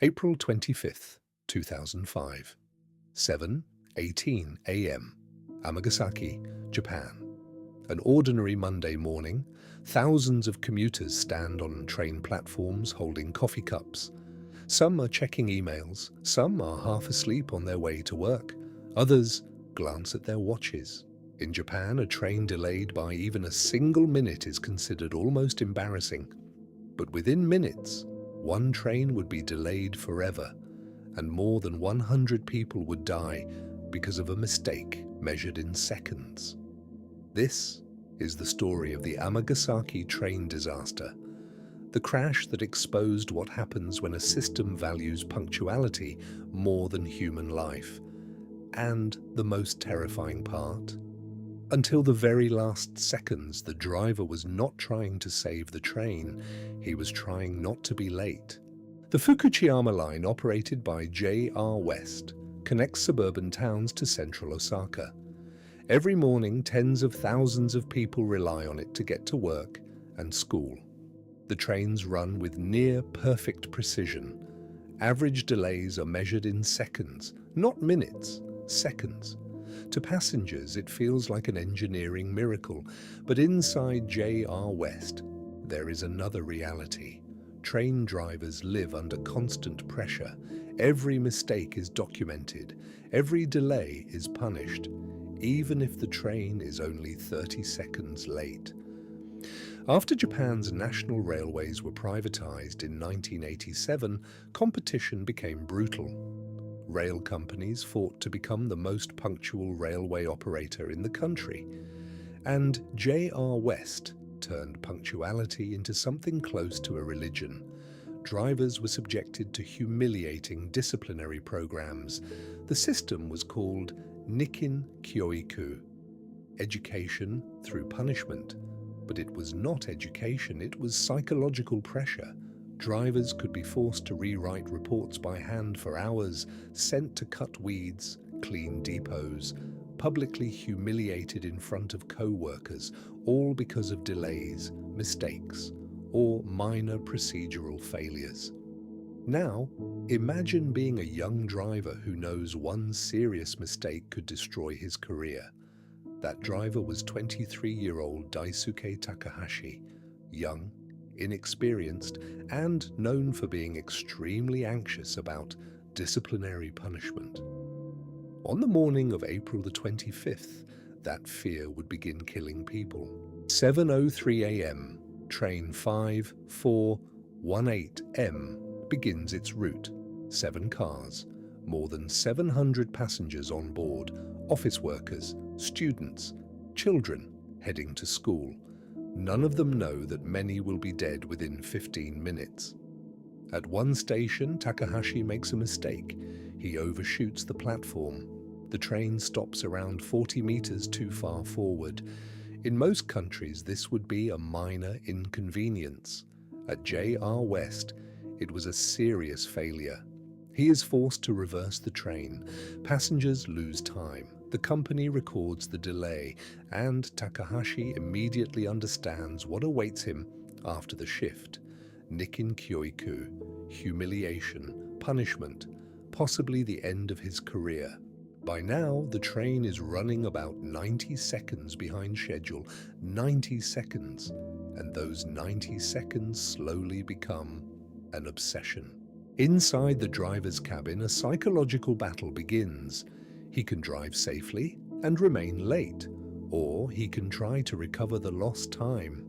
April 25th, 2005, 7:18 a.m., Amagasaki, Japan. An ordinary Monday morning, thousands of commuters stand on train platforms holding coffee cups. Some are checking emails, some are half asleep on their way to work, others glance at their watches. In Japan, a train delayed by even a single minute is considered almost embarrassing. But within minutes, one train would be delayed forever, and more than 100 people would die because of a mistake measured in seconds. This is the story of the Amagasaki train disaster, the crash that exposed what happens when a system values punctuality more than human life. And the most terrifying part, until the very last seconds, the driver was not trying to save the train, he was trying not to be late. The Fukuchiyama line, operated by JR West, connects suburban towns to central Osaka. Every morning, tens of thousands of people rely on it to get to work and school. The trains run with near-perfect precision. Average delays are measured in seconds, not minutes, seconds. To passengers, it feels like an engineering miracle, but inside JR West, there is another reality. Train drivers live under constant pressure. Every mistake is documented. Every delay is punished, even if the train is only 30 seconds late. After Japan's national railways were privatized in 1987, competition became brutal. Rail companies fought to become the most punctual railway operator in the country, and JR West turned punctuality into something close to a religion. Drivers were subjected to humiliating disciplinary programs. The system was called Nikin Kyoiku, education through punishment. But it was not education, it was psychological pressure. Drivers could be forced to rewrite reports by hand for hours, sent to cut weeds, clean depots, publicly humiliated in front of co-workers, all because of delays, mistakes, or minor procedural failures. Now, imagine being a young driver who knows one serious mistake could destroy his career. That driver was 23-year-old Daisuke Takahashi, young, inexperienced, and known for being extremely anxious about disciplinary punishment. On the morning of April the 25th, that fear would begin killing people. 7:03 a.m., train 5418M begins its route. 7 cars, more than 700 passengers on board, office workers, students, children heading to school. None of them know that many will be dead within 15 minutes. At one station, Takahashi makes a mistake. He overshoots the platform. The train stops around 40 meters too far forward. In most countries, this would be a minor inconvenience. At JR West, it was a serious failure. He is forced to reverse the train. Passengers lose time. The company records the delay, and Takahashi immediately understands what awaits him after the shift. Nikin Kyoiku, humiliation, punishment, possibly the end of his career. By now, the train is running about 90 seconds behind schedule, 90 seconds, and those 90 seconds slowly become an obsession. Inside the driver's cabin, a psychological battle begins. He can drive safely and remain late, or he can try to recover the lost time.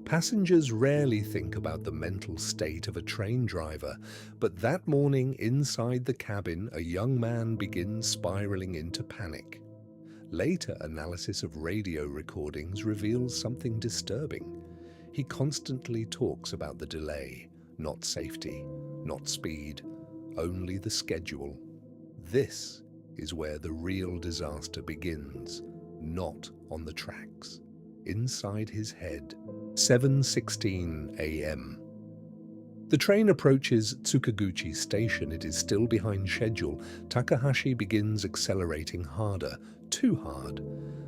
Passengers rarely think about the mental state of a train driver, but that morning inside the cabin, a young man begins spiraling into panic. Later analysis of radio recordings reveals something disturbing. He constantly talks about the delay, not safety, not speed, only the schedule. This is where the real disaster begins, not on the tracks, inside his head. 7:16 a.m. The train approaches Tsukaguchi Station. It is still behind schedule. Takahashi begins accelerating harder, too hard.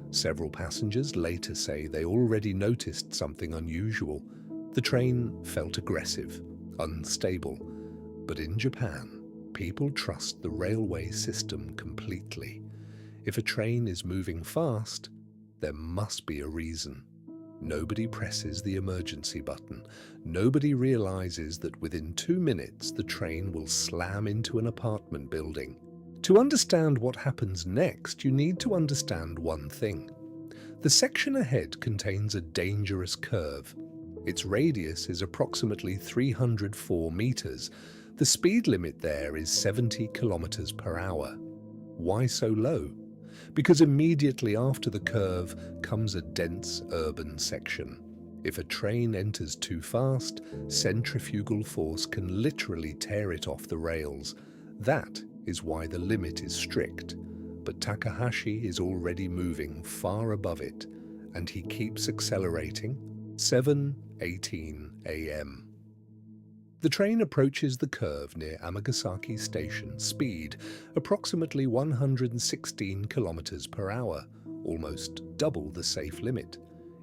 Several passengers later say they already noticed something unusual. The train felt aggressive, unstable. But in Japan, people trust the railway system completely. If a train is moving fast, there must be a reason. Nobody presses the emergency button. Nobody realizes that within 2 minutes the train will slam into an apartment building. To understand what happens next, you need to understand one thing. The section ahead contains a dangerous curve. Its radius is approximately 304 meters. The speed limit there is 70 kilometers per hour. Why so low? Because immediately after the curve comes a dense urban section. If a train enters too fast, centrifugal force can literally tear it off the rails. That is why the limit is strict. But Takahashi is already moving far above it, and he keeps accelerating. 7:18 a.m. The train approaches the curve near Amagasaki station, speed approximately 116 kilometers per hour, almost double the safe limit.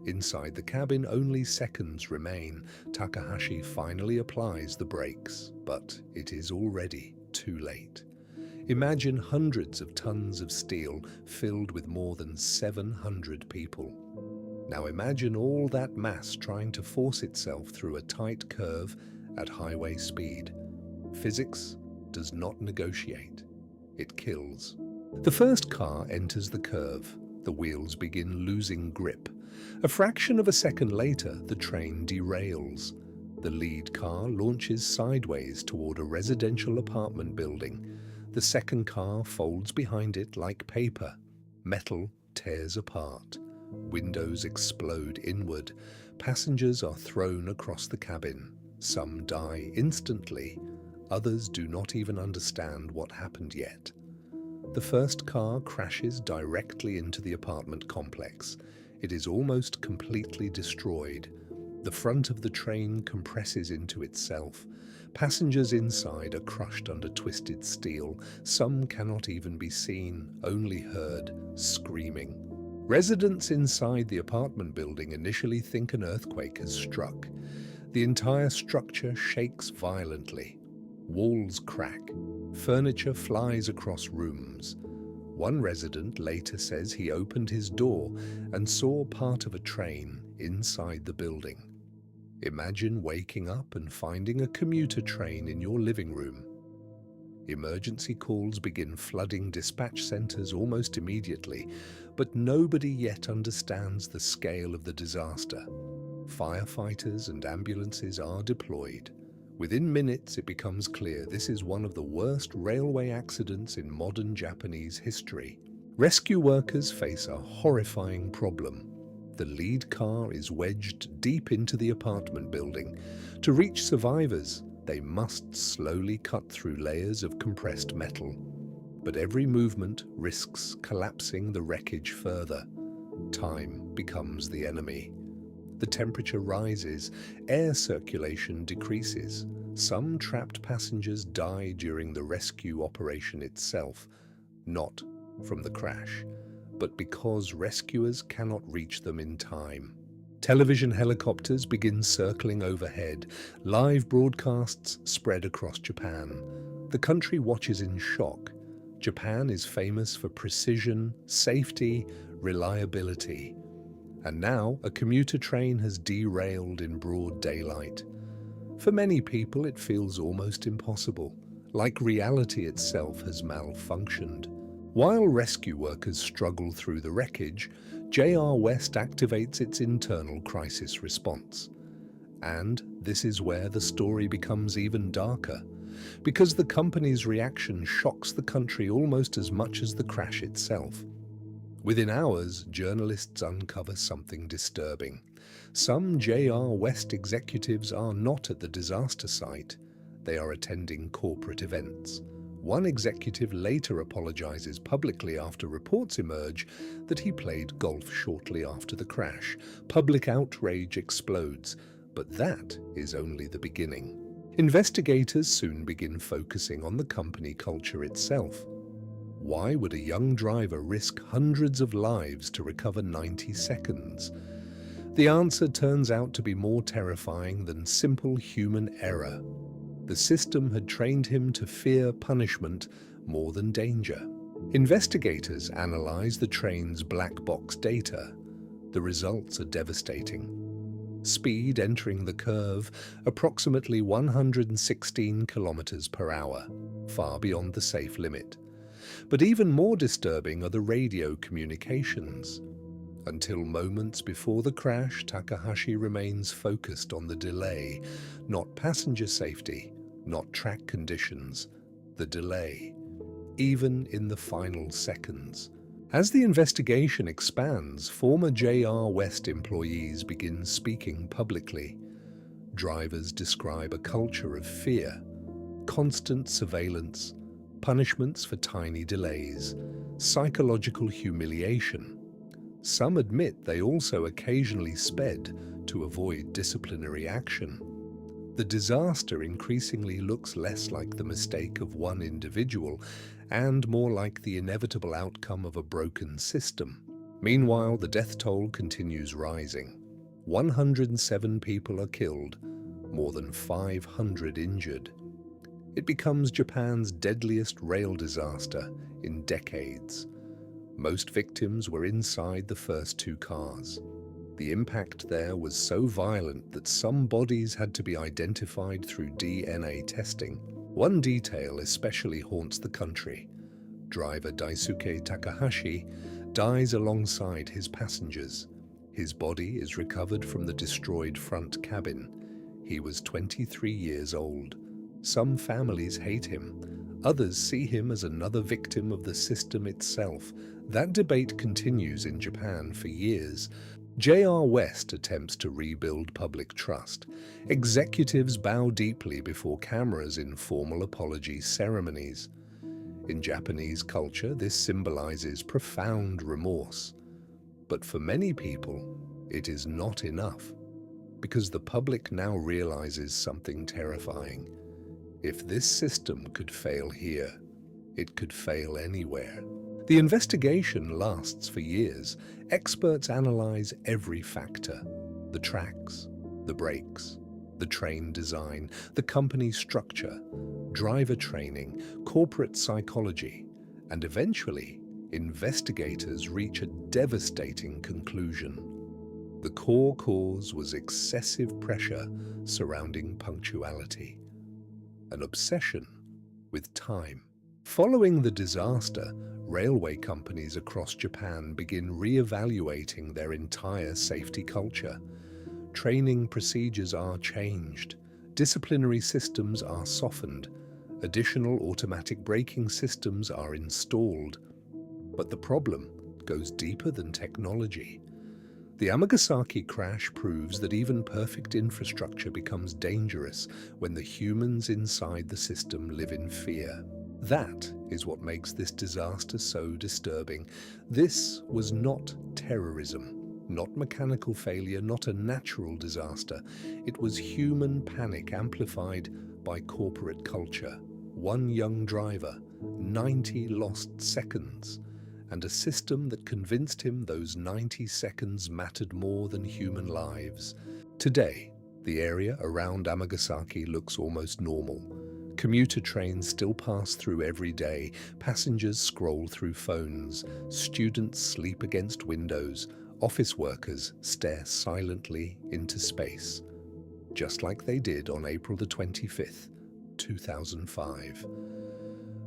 Inside the cabin, only seconds remain. Takahashi finally applies the brakes, but it is already too late. Imagine hundreds of tons of steel filled with more than 700 people. Now imagine all that mass trying to force itself through a tight curve at highway speed. Physics does not negotiate. It kills. The first car enters the curve. The wheels begin losing grip. A fraction of a second later, the train derails. The lead car launches sideways toward a residential apartment building. The second car folds behind it like paper. Metal tears apart. Windows explode inward. Passengers are thrown across the cabin. Some die instantly. Others do not even understand what happened yet. The first car crashes directly into the apartment complex. It is almost completely destroyed. The front of the train compresses into itself. Passengers inside are crushed under twisted steel. Some cannot even be seen, only heard screaming. Residents inside the apartment building initially think an earthquake has struck. The entire structure shakes violently. Walls crack. Furniture flies across rooms. One resident later says he opened his door and saw part of a train inside the building. Imagine waking up and finding a commuter train in your living room. Emergency calls begin flooding dispatch centers almost immediately, but nobody yet understands the scale of the disaster. Firefighters and ambulances are deployed. Within minutes, it becomes clear this is one of the worst railway accidents in modern Japanese history. Rescue workers face a horrifying problem. The lead car is wedged deep into the apartment building. To reach survivors, they must slowly cut through layers of compressed metal. But every movement risks collapsing the wreckage further. Time becomes the enemy. The temperature rises, air circulation decreases. Some trapped passengers die during the rescue operation itself, not from the crash, but because rescuers cannot reach them in time. Television helicopters begin circling overhead. Live broadcasts spread across Japan. The country watches in shock. Japan is famous for precision, safety, reliability. And now a commuter train has derailed in broad daylight. For many people, it feels almost impossible, like reality itself has malfunctioned. While rescue workers struggle through the wreckage, JR West activates its internal crisis response. And this is where the story becomes even darker, because the company's reaction shocks the country almost as much as the crash itself. Within hours, journalists uncover something disturbing. Some JR West executives are not at the disaster site. They are attending corporate events. One executive later apologizes publicly after reports emerge that he played golf shortly after the crash. Public outrage explodes, but that is only the beginning. Investigators soon begin focusing on the company culture itself. Why would a young driver risk hundreds of lives to recover 90 seconds? The answer turns out to be more terrifying than simple human error. The system had trained him to fear punishment more than danger. Investigators analyze the train's black box data. The results are devastating. Speed entering the curve, approximately 116 kilometers per hour, far beyond the safe limit. But even more disturbing are the radio communications. Until moments before the crash, Takahashi remains focused on the delay, not passenger safety, not track conditions, the delay, even in the final seconds. As the investigation expands, former JR West employees begin speaking publicly. Drivers describe a culture of fear, constant surveillance, punishments for tiny delays, psychological humiliation. Some admit they also occasionally sped to avoid disciplinary action. The disaster increasingly looks less like the mistake of one individual and more like the inevitable outcome of a broken system. Meanwhile, the death toll continues rising. 107 people are killed, more than 500 injured. It becomes Japan's deadliest rail disaster in decades. Most victims were inside the first two cars. The impact there was so violent that some bodies had to be identified through DNA testing. One detail especially haunts the country. Driver Daisuke Takahashi dies alongside his passengers. His body is recovered from the destroyed front cabin. He was 23 years old. Some families hate him. Others see him as another victim of the system itself. That debate continues in Japan for years. JR West attempts to rebuild public trust. Executives bow deeply before cameras in formal apology ceremonies. In Japanese culture, this symbolizes profound remorse. But for many people, it is not enough, because the public now realizes something terrifying. If this system could fail here, it could fail anywhere. The investigation lasts for years. Experts analyze every factor: the tracks, the brakes, the train design, the company structure, driver training, corporate psychology, and eventually, investigators reach a devastating conclusion. The core cause was excessive pressure surrounding punctuality, an obsession with time. Following the disaster, railway companies across Japan begin re-evaluating their entire safety culture. Training procedures are changed, disciplinary systems are softened, additional automatic braking systems are installed. But the problem goes deeper than technology. The Amagasaki crash proves that even perfect infrastructure becomes dangerous when the humans inside the system live in fear. That is what makes this disaster so disturbing. This was not terrorism, not mechanical failure, not a natural disaster. It was human panic amplified by corporate culture. One young driver, 90 lost seconds, and a system that convinced him those 90 seconds mattered more than human lives. Today, the area around Amagasaki looks almost normal. Commuter trains still pass through every day, passengers scroll through phones, students sleep against windows, office workers stare silently into space, just like they did on April the 25th, 2005.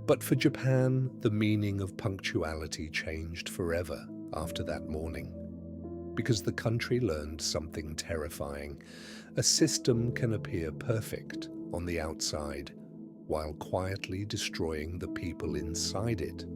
But for Japan, the meaning of punctuality changed forever after that morning, because the country learned something terrifying. A system can appear perfect on the outside, while quietly destroying the people inside it.